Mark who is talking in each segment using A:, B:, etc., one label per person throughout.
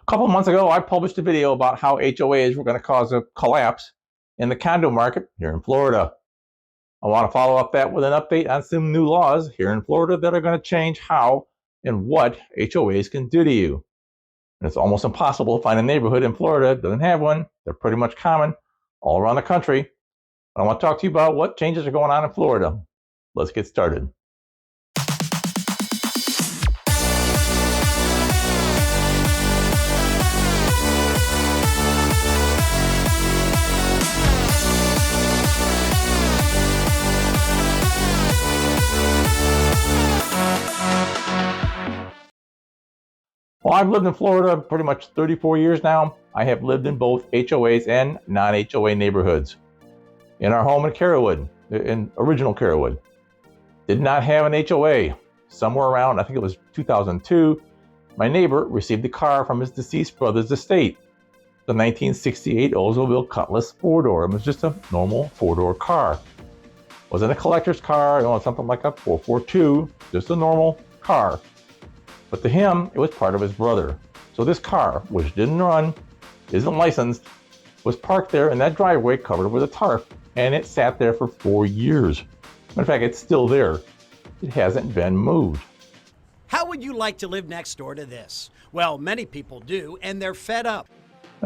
A: A couple of months ago, I published a video about how HOAs were going to cause a collapse in the condo market here in Florida. I want to follow up that with an update on some new laws here in Florida that are going to change how and what HOAs can do to you. And it's almost impossible to find a neighborhood in Florida that doesn't have one. They're pretty much common all around the country. I want to talk to you about what changes are going on in Florida. Let's get started. Well, I've lived in Florida pretty much 34 years now. I have lived in both HOAs and non-HOA neighborhoods. In our home in Carrollwood, in original Carrollwood, did not have an HOA. Somewhere around, I think it was 2002, my neighbor received a car from his deceased brother's estate. The 1968 Oldsmobile Cutlass 4-door. It was just a normal 4-door car. It wasn't a collector's car, something like a 442, just a normal car. But to him, it was part of his brother. So this car, which didn't run, isn't licensed, was parked there in that driveway covered with a tarp, and it sat there for 4 years. Matter of fact, it's still there. It hasn't been moved.
B: How would you like to live next door to this? Well, many people do, and they're fed up.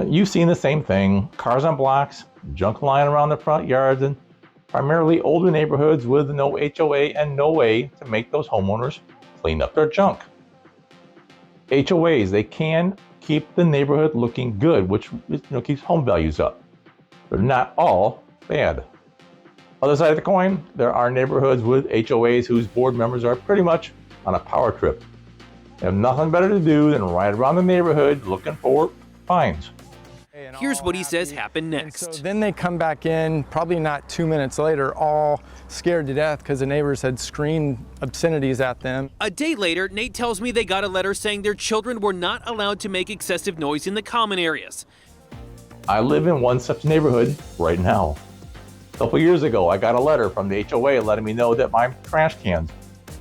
A: You've seen the same thing. Cars on blocks, junk lying around the front yards, and primarily older neighborhoods with no HOA and no way to make those homeowners clean up their junk. HOAs, they can keep the neighborhood looking good, which keeps home values up. They're not all bad. Other side of the coin, there are neighborhoods with HOAs whose board members are pretty much on a power trip. They have nothing better to do than ride around the neighborhood looking for fines.
C: Here's what he says happened next.
D: So then they come back in, probably not 2 minutes later, all scared to death because the neighbors had screamed obscenities at them.
C: A day later, Nate tells me they got a letter saying their children were not allowed to make excessive noise in the common areas.
A: I live in one such neighborhood right now. A couple years ago, I got a letter from the HOA letting me know that my trash cans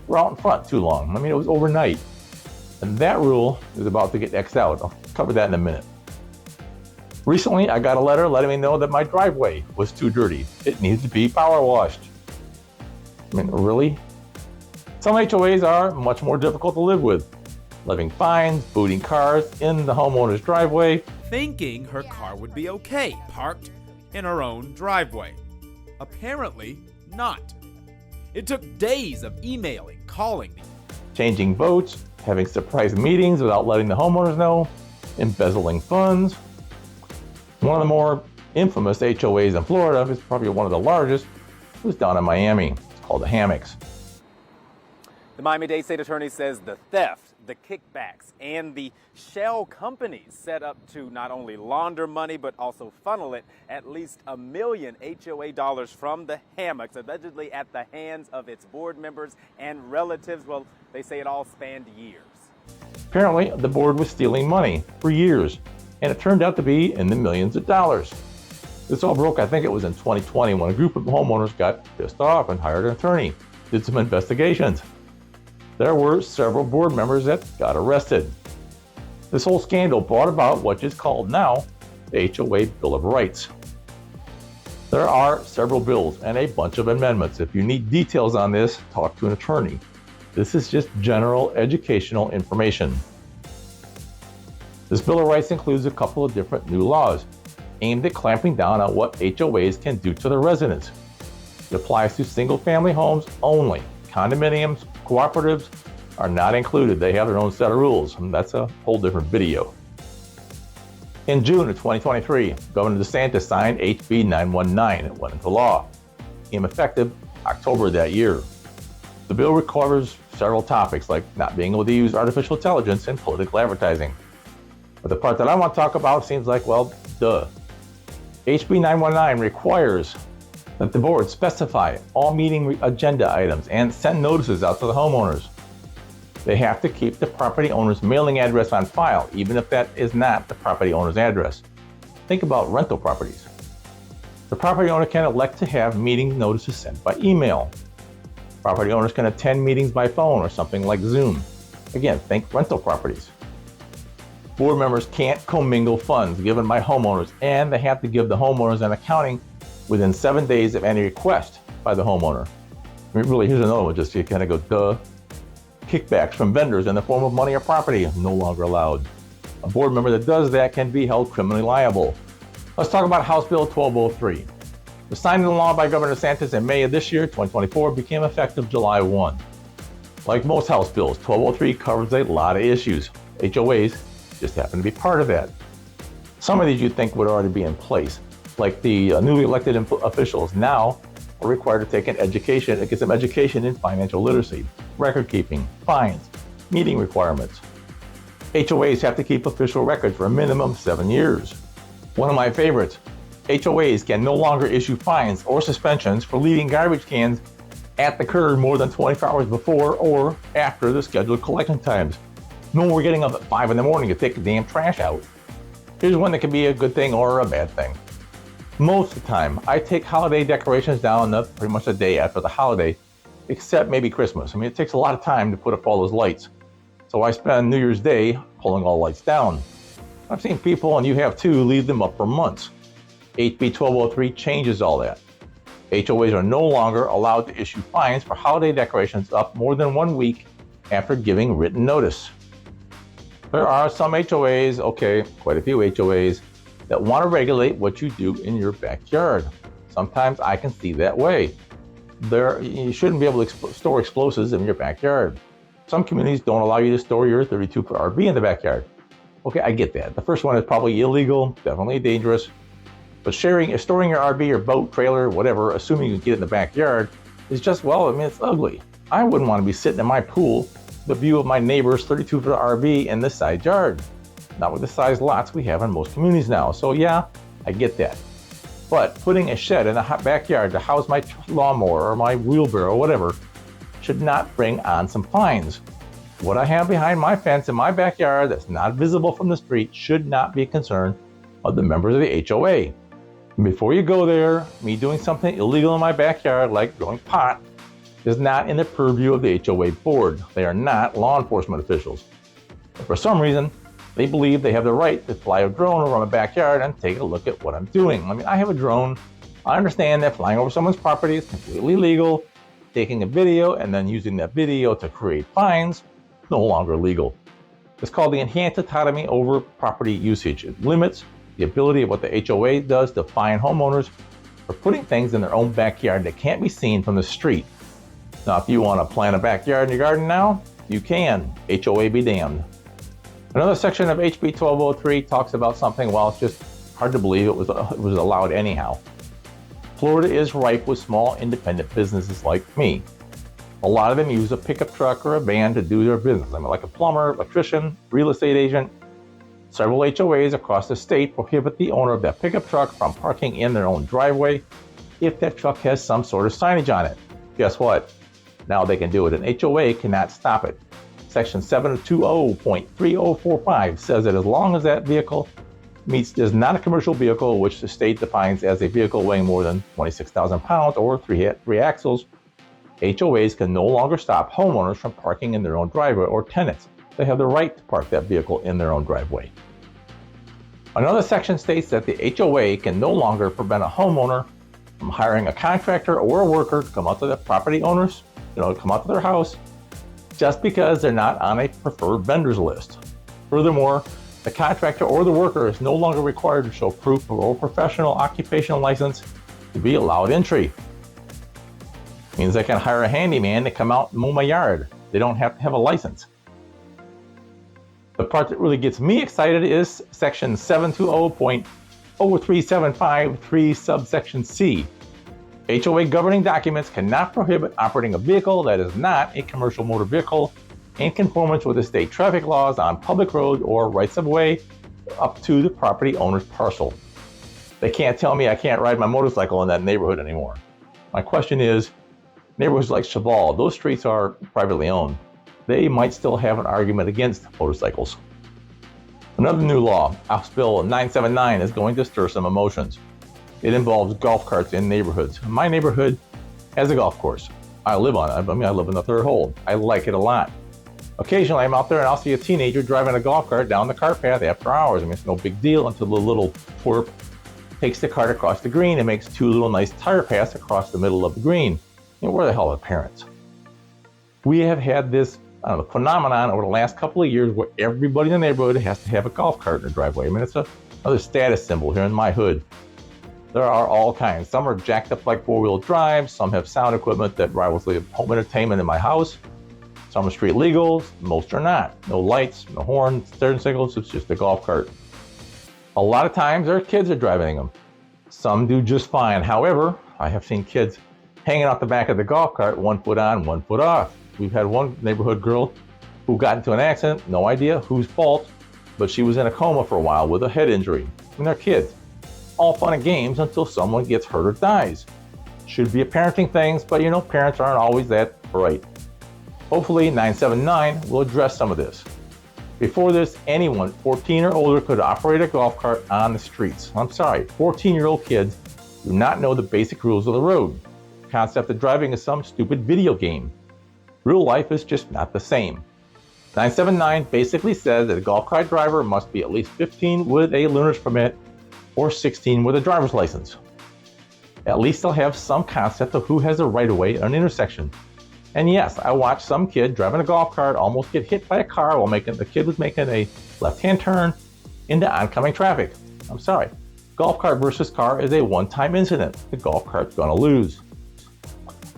A: were out in front too long. It was overnight. And that rule is about to get X'd out. I'll cover that in a minute. Recently, I got a letter letting me know that my driveway was too dirty. It needs to be power washed. Really? Some HOAs are much more difficult to live with. Levying fines, booting cars in the homeowner's driveway.
E: Thinking her car would be okay, parked in her own driveway. Apparently not. It took days of emailing, calling.
A: Changing votes, having surprise meetings without letting the homeowners know, embezzling funds. One of the more infamous HOAs in Florida, is probably one of the largest, was down in Miami. It's called the Hammocks.
F: The Miami-Dade State Attorney says the theft, the kickbacks, and the shell companies set up to not only launder money, but also funnel it at least $1 million HOA dollars from the Hammocks, allegedly at the hands of its board members and relatives. Well, they say it all spanned years.
A: Apparently, the board was stealing money for years, and it turned out to be in the millions of dollars. This all broke, I think it was in 2020, when a group of homeowners got pissed off and hired an attorney, did some investigations. There were several board members that got arrested. This whole scandal brought about what is called now the HOA Bill of Rights. There are several bills and a bunch of amendments. If you need details on this, talk to an attorney. This is just general educational information. This Bill of Rights includes a couple of different new laws aimed at clamping down on what HOAs can do to their residents. It applies to single-family homes only. Condominiums, cooperatives are not included. They have their own set of rules, and that's a whole different video. In June of 2023, Governor Desantis signed HB 919. It went into law. Became effective October of that year. The bill covers several topics like not being able to use artificial intelligence in political advertising. But the part that I want to talk about seems like, well, duh. HB 919 requires that the board specify all meeting agenda items and send notices out to the homeowners. They have to keep the property owner's mailing address on file, even if that is not the property owner's address. Think about rental properties. The property owner can elect to have meeting notices sent by email. Property owners can attend meetings by phone or something like Zoom. Again, think rental properties. Board members can't commingle funds given by homeowners, and they have to give the homeowners an accounting within 7 days of any request by the homeowner. I mean, really, here's another one, just you kind of go, duh. Kickbacks from vendors in the form of money or property no longer allowed. A board member that does that can be held criminally liable. Let's talk about House Bill 1203. The signed into law by Governor Desantis in May of this year, 2024, became effective July 1. Like most House bills, 1203 covers a lot of issues. HOAs just happen to be part of that. Some of these you'd think would already be in place, like the newly elected officials now are required to take get some education in financial literacy, record keeping, fines, meeting requirements. HOAs have to keep official records for a minimum of 7 years. One of my favorites, HOAs can no longer issue fines or suspensions for leaving garbage cans at the curb more than 24 hours before or after the scheduled collection times. No more getting up at 5 in the morning to take the damn trash out. Here's one that can be a good thing or a bad thing. Most of the time, I take holiday decorations down pretty much the day after the holiday, except maybe Christmas. I mean, it takes a lot of time to put up all those lights. So I spend New Year's Day pulling all the lights down. I've seen people, and you have too, leave them up for months. HB 1203 changes all that. HOAs are no longer allowed to issue fines for holiday decorations up more than 1 week after giving written notice. There are some HOAs, quite a few HOAs, that want to regulate what you do in your backyard. Sometimes I can see that way. You shouldn't be able to store explosives in your backyard. Some communities don't allow you to store your 32-foot RV in the backyard. Okay, I get that. The first one is probably illegal, definitely dangerous. But storing your RV or boat, trailer, whatever, assuming you can get it in the backyard, is just, it's ugly. I wouldn't want to be sitting in my pool, the view of my neighbor's 32-foot RV in the side yard. Not with the size lots we have in most communities now. So yeah, I get that. But putting a shed in a backyard to house my lawnmower or my wheelbarrow or whatever should not bring on some fines. What I have behind my fence in my backyard that's not visible from the street should not be a concern of the members of the HOA. And before you go there, me doing something illegal in my backyard like growing pot is not in the purview of the HOA board. They are not law enforcement officials. But for some reason, they believe they have the right to fly a drone over my backyard and take a look at what I'm doing. I mean, I have a drone. I understand that flying over someone's property is completely legal. Taking a video and then using that video to create fines, no longer legal. It's called the enhanced autonomy over property usage. It limits the ability of what the HOA does to fine homeowners for putting things in their own backyard that can't be seen from the street. Now, if you want to plant a backyard in your garden now, you can. HOA be damned. Another section of HB 1203 talks about something, it's just hard to believe it was allowed anyhow. Florida is ripe with small independent businesses like me. A lot of them use a pickup truck or a van to do their business. I mean, like a plumber, electrician, real estate agent. Several HOAs across the state prohibit the owner of that pickup truck from parking in their own driveway if that truck has some sort of signage on it. Guess what? Now they can do it. An HOA cannot stop it. Section 720.3045 says that as long as that vehicle is not a commercial vehicle, which the state defines as a vehicle weighing more than 26,000 pounds or three axles, HOAs can no longer stop homeowners from parking in their own driveway, or tenants. They have the right to park that vehicle in their own driveway. Another section states that the HOA can no longer prevent a homeowner from hiring a contractor or a worker to come out to the property owners, come out to their house, just because they're not on a preferred vendors list. Furthermore, the contractor or the worker is no longer required to show proof of a professional occupational license to be allowed entry. Means I can hire a handyman to come out and mow my yard. They don't have to have a license. The part that really gets me excited is section 720.03753 subsection C. HOA governing documents cannot prohibit operating a vehicle that is not a commercial motor vehicle in conformance with the state traffic laws on public road or rights of way up to the property owner's parcel. They can't tell me I can't ride my motorcycle in that neighborhood anymore. My question is, neighborhoods like Cheval, those streets are privately owned. They might still have an argument against motorcycles. Another new law, House Bill 979, is going to stir some emotions. It involves golf carts in neighborhoods. My neighborhood has a golf course. I live on it. I live in the third hole. I like it a lot. Occasionally I'm out there and I'll see a teenager driving a golf cart down the cart path after hours. I mean, it's no big deal until the little twerp takes the cart across the green and makes two little nice tire paths across the middle of the green. You know, where the hell are the parents? We have had this phenomenon over the last couple of years where everybody in the neighborhood has to have a golf cart in their driveway. I mean, it's another status symbol here in my hood. There are all kinds. Some are jacked up like four-wheel drive. Some have sound equipment that rivals the home entertainment in my house. Some are street legals. Most are not. No lights, no horns, turn signals. It's just a golf cart. A lot of times their kids are driving them. Some do just fine. However, I have seen kids hanging out the back of the golf cart, 1 foot on, 1 foot off. We've had one neighborhood girl who got into an accident, no idea whose fault, but she was in a coma for a while with a head injury. And they're kids. All fun and games until someone gets hurt or dies. Should be a parenting thing, but you know, parents aren't always that bright. Hopefully 979 will address some of this. Before this, anyone 14 or older could operate a golf cart on the streets. I'm sorry, 14-year-old kids do not know the basic rules of the road. The concept of driving is some stupid video game. Real life is just not the same. 979 basically says that a golf cart driver must be at least 15 with a learner's permit or 16 with a driver's license. At least they'll have some concept of who has a right-of-way at an intersection. And yes, I watched some kid driving a golf cart almost get hit by a car while the kid was making a left-hand turn into oncoming traffic. I'm sorry. Golf cart versus car is a one-time incident. The golf cart's gonna lose.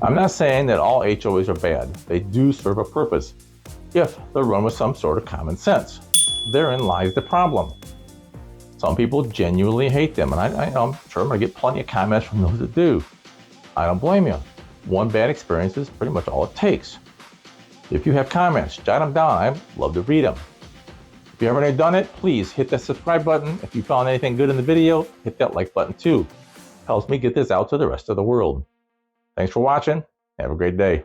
A: I'm not saying that all HOAs are bad. They do serve a purpose if they're run with some sort of common sense. Therein lies the problem. Some people genuinely hate them, and I'm sure I'm gonna get plenty of comments from those that do. I don't blame you. One bad experience is pretty much all it takes. If you have comments, jot them down. I'd love to read them. If you haven't done it, please hit that subscribe button. If you found anything good in the video, hit that like button too. Helps me get this out to the rest of the world. Thanks for watching. Have a great day.